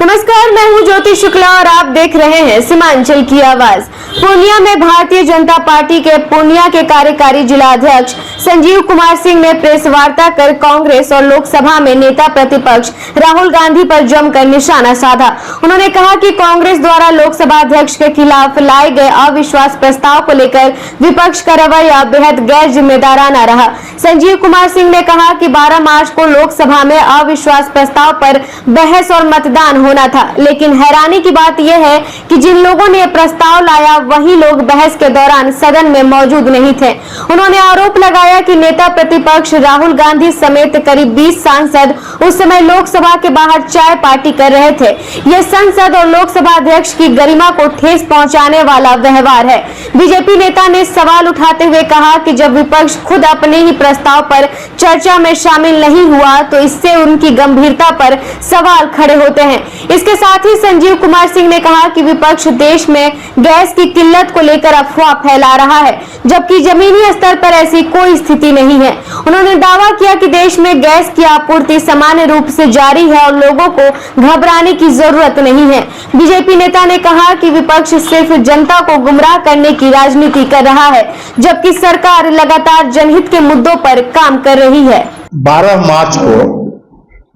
नमस्कार, मैं हूं ज्योति शुक्ला और आप देख रहे हैं सीमांचल की आवाज। पूर्णिया में भारतीय जनता पार्टी के पूर्णिया के कार्यकारी जिला अध्यक्ष संजीव कुमार सिंह ने प्रेस वार्ता कर कांग्रेस और लोकसभा में नेता प्रतिपक्ष राहुल गांधी पर जमकर निशाना साधा। उन्होंने कहा कि कांग्रेस द्वारा लोकसभा अध्यक्ष के खिलाफ लाए गए अविश्वास प्रस्ताव को लेकर विपक्ष का रवैया बेहद गैर जिम्मेदाराना रहा। संजीव कुमार सिंह ने कहा कि 12 मार्च को लोकसभा में अविश्वास प्रस्ताव पर बहस और मतदान होना था, लेकिन हैरानी की बात यह है कि जिन लोगों ने प्रस्ताव लाया वही लोग बहस के दौरान सदन में मौजूद नहीं थे। उन्होंने आरोप लगाया कि नेता प्रतिपक्ष राहुल गांधी समेत करीब 20 सांसद उस समय लोकसभा के बाहर चाय पार्टी कर रहे थे। यह संसद और लोकसभा अध्यक्ष की गरिमा को ठेस पहुंचाने वाला व्यवहार है। बीजेपी नेता ने सवाल उठाते हुए कहा कि जब विपक्ष खुद अपने ही प्रस्ताव पर चर्चा में शामिल नहीं हुआ तो इससे उनकी गंभीरता पर सवाल खड़े होते हैं। इसके साथ ही संजीव कुमार सिंह ने कहा कि विपक्ष देश में गैस की किल्लत को लेकर अफवाह फैला रहा है, जबकि जमीनी स्तर पर ऐसी कोई स्थिति नहीं है। उन्होंने दावा किया कि देश में गैस की आपूर्ति सामान्य रूप से जारी है और लोगों को घबराने की जरूरत नहीं है। बीजेपी नेता ने कहा कि विपक्ष सिर्फ जनता को गुमराह करने की राजनीति कर रहा है, जबकि सरकार लगातार जनहित के मुद्दों पर काम कर रही है। 12 मार्च को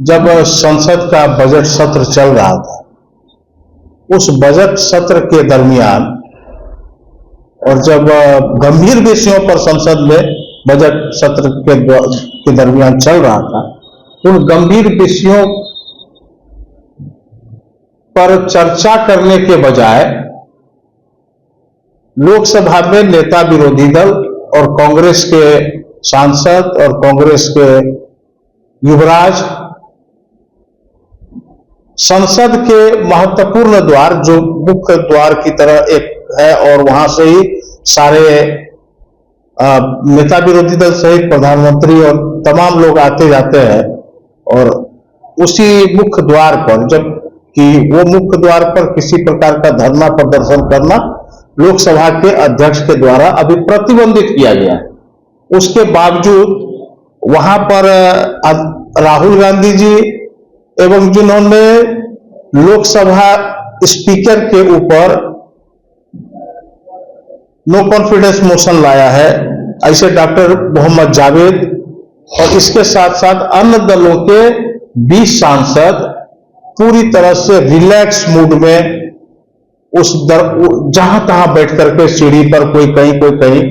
जब संसद का बजट सत्र चल रहा था, उस बजट सत्र के दरमियान और जब गंभीर विषयों पर संसद में बजट सत्र के दरमियान चल रहा था, उन गंभीर विषयों पर चर्चा करने के बजाय लोकसभा में नेता विरोधी दल और कांग्रेस के सांसद और कांग्रेस के युवराज संसद के महत्वपूर्ण द्वार, जो मुख्य द्वार की तरह एक है, और वहां से ही सारे नेता विरोधी दल सहित प्रधानमंत्री और तमाम लोग आते जाते हैं, और उसी मुख्य द्वार पर, जबकि वो मुख्य द्वार पर किसी प्रकार का धरना प्रदर्शन करना लोकसभा के अध्यक्ष के द्वारा अभी प्रतिबंधित किया गया है। उसके बावजूद वहां पर राहुल गांधी जी एवं जिन्होंने लोकसभा स्पीकर के ऊपर नो कॉन्फिडेंस मोशन लाया है, ऐसे डॉक्टर मोहम्मद जावेद और इसके साथ साथ अन्य दलों के 20 सांसद पूरी तरह से रिलैक्स मूड में जहां तहां बैठ करके सीढ़ी पर कोई कहीं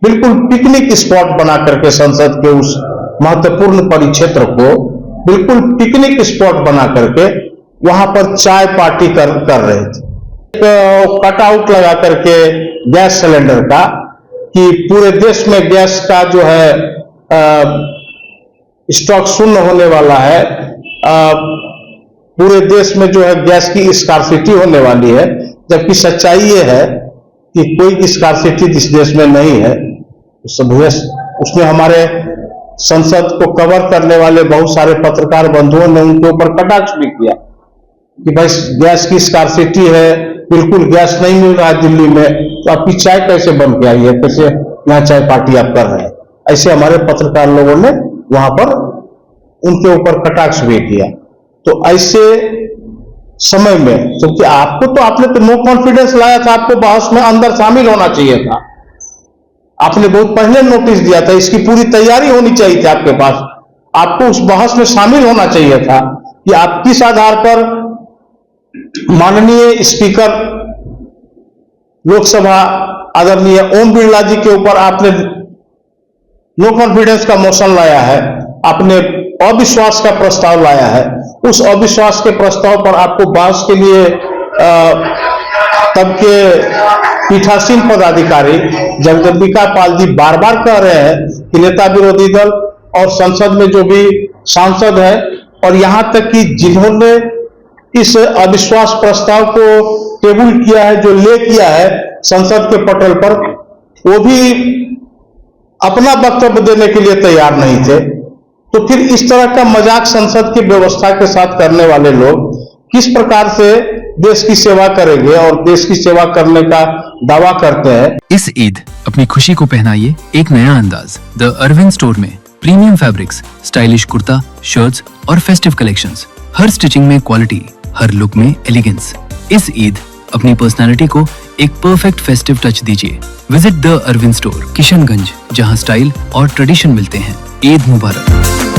बिल्कुल पिकनिक स्पॉट बना करके संसद के उस महत्वपूर्ण परिक्षेत्र को बिल्कुल पिकनिक स्पॉट बना करके वहां पर चाय पार्टी कर रहे थे। कटआउट लगा करके गैस सिलेंडर का, कि पूरे देश में गैस का जो है स्टॉक शून्य होने वाला है, पूरे देश में जो है गैस की स्कार्सिटी होने वाली है, जबकि सच्चाई ये है कि कोई स्कार्सिटी इस देश में नहीं है। उसमें हमारे संसद को कवर करने वाले बहुत सारे पत्रकार बंधुओं ने उनके ऊपर कटाक्ष भी किया कि भाई गैस की स्कार्सिटी है, बिल्कुल गैस नहीं मिल रहा है दिल्ली में, तो आपकी चाय कैसे बन के आई है, कैसे यहाँ चाय पार्टी आप कर रहे हैं। ऐसे हमारे पत्रकार लोगों ने वहां पर उनके ऊपर कटाक्ष भी किया। तो ऐसे समय में, क्योंकि आपने तो नो कॉन्फिडेंस लाया था, आपको बहस में अंदर शामिल होना चाहिए था, आपने बहुत पहले नोटिस दिया था, इसकी पूरी तैयारी होनी चाहिए थी आपके पास, आपको उस बहस में शामिल होना चाहिए था कि आप किस आधार पर माननीय स्पीकर लोकसभा आदरणीय ओम बिरला जी के ऊपर आपने नो कॉन्फिडेंस का मोशन लाया है, आपने अविश्वास का प्रस्ताव लाया है। उस अविश्वास के प्रस्ताव पर आपको बहस के लिए तब के पीठासीन पदाधिकारी जगदम्बिका पाल जी बार बार कह रहे हैं कि नेता विरोधी दल और संसद में जो भी सांसद है, और यहां तक कि जिन्होंने इस अविश्वास प्रस्ताव को टेबल किया है, जो ले किया है संसद के पटल पर, वो भी अपना वक्तव्य देने के लिए तैयार नहीं थे। तो फिर इस तरह का मजाक संसद की व्यवस्था के साथ करने वाले लोग किस प्रकार से देश की सेवा करेंगे और देश की सेवा करने का दावा करते हैं। इस ईद अपनी खुशी को पहनाइए एक नया अंदाज द अरविंद स्टोर में। Premium fabrics, stylish kurta, shirts और फेस्टिव कलेक्शंस, हर स्टिचिंग में क्वालिटी, हर लुक में एलिगेंस। इस ईद अपनी पर्सनालिटी को एक परफेक्ट फेस्टिव टच दीजिए। Visit the Arvind store, Kishanganj, जहां स्टाइल और ट्रेडिशन मिलते हैं। ईद मुबारक।